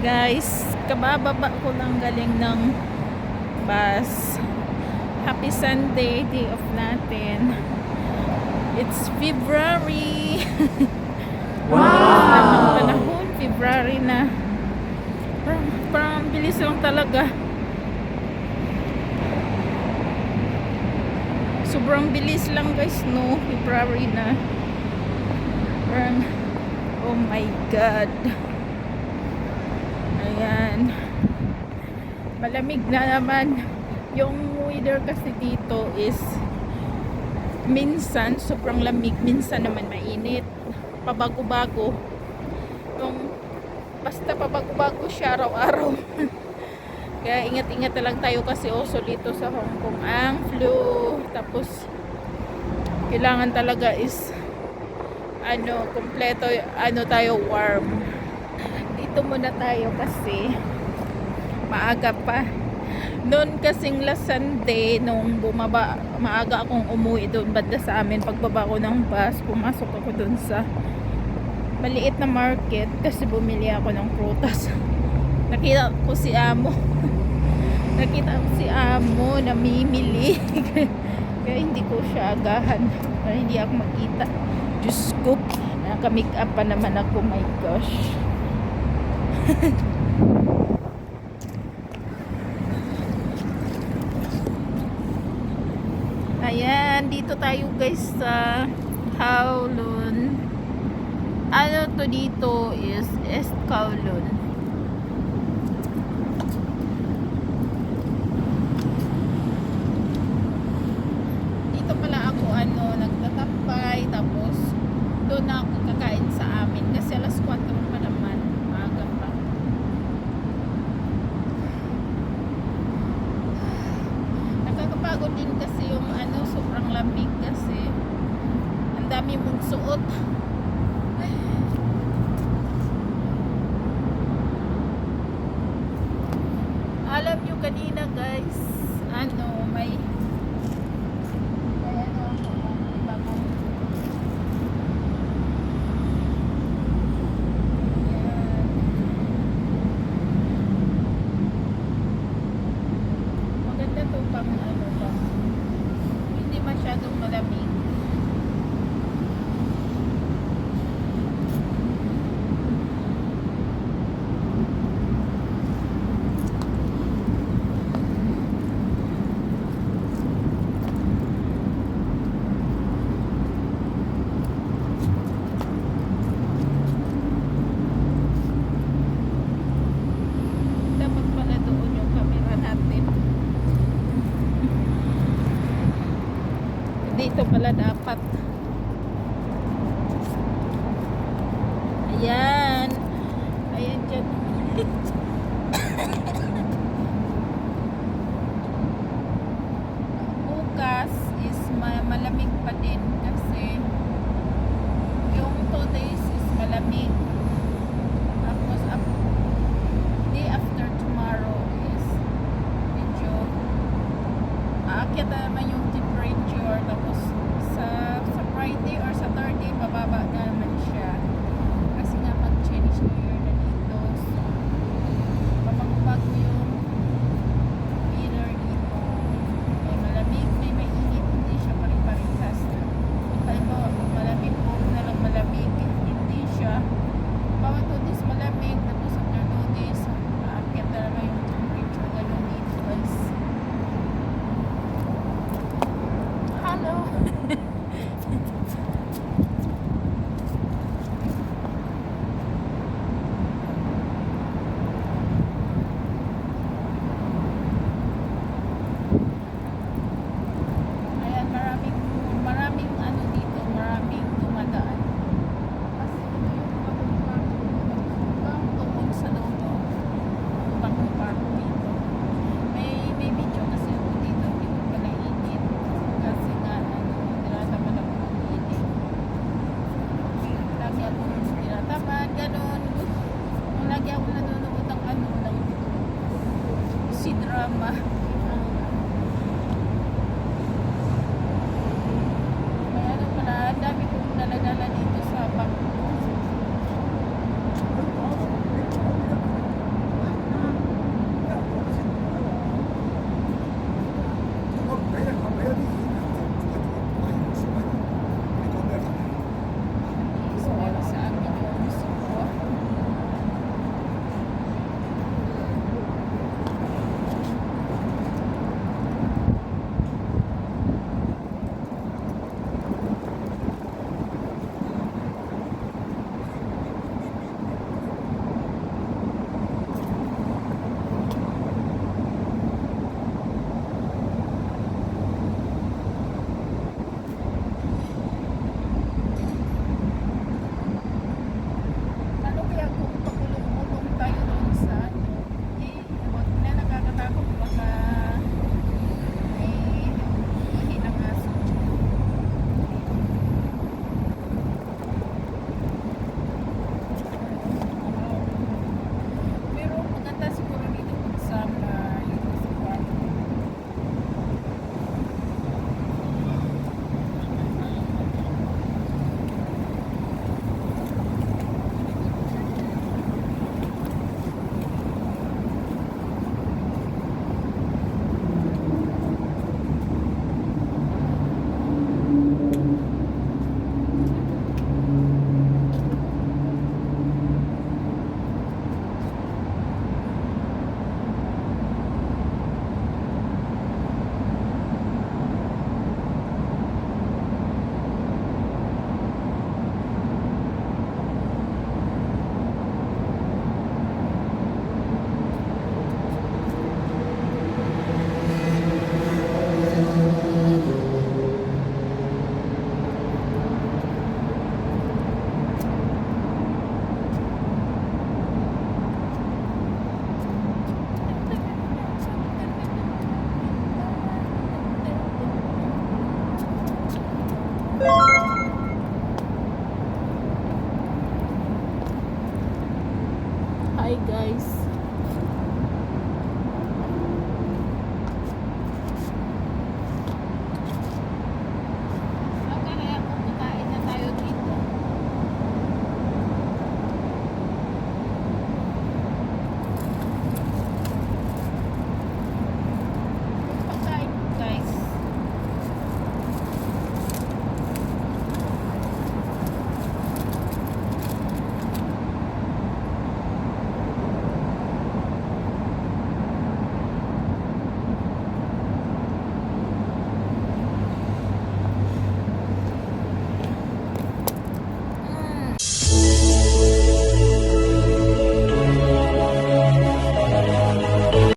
Guys, kabababa ko lang galing ng bus. Happy Sunday, day off natin. It's February. Wow! Panahon, February na. Parang bilis lang talaga. Sobrang bilis lang guys, no? February na. Parang, oh my God. Ayan. Malamig na naman. Yung weather kasi dito is minsan sobrang lamig, minsan naman mainit. Pabago-bago. Basta pabago-bago siya araw-araw. Kaya ingat-ingat na lang tayo kasi also dito sa Hong Kong ang flu. Tapos kailangan talaga is kompleto tayo warm. Dito muna tayo kasi maaga pa. Noon kasing last Sunday nung bumaba, maaga akong umuwi doon banda sa amin. Pagbaba ko ng bus, pumasok ako doon sa maliit na market kasi bumili ako ng prutas. Nakita ko si Amo. Nakita ko si Amo namimili. Kaya hindi ko siya agahan para hindi ako makita. Diyos ko, naka-make up pa naman ako. My gosh. Ayan, dito tayo guys sa Kowloon. Ano to dito is East Kowloon. Dito pala ako nagtatapay, tapos doon na ako kakain sa amin kasi alas 4 pa naman, maaga pa. Nakakapagod din kasi yung sobrang lamig kasi ang dami mong suot. Alam nyo kanina guys, may maganda to pang hindi masyadong malamig. Dapat pala doon yung camera natin. Dito pala dapat. Ayan. Ayan dyan. Bukas is malamig pa din kasi yung 2 days is malamig. Tapos day after tomorrow is medyo aakyat na naman yung temperature. Tapos sa Friday or Saturday bababa na naman siya kasi nga mag-Chinese New Year na dito. So guys.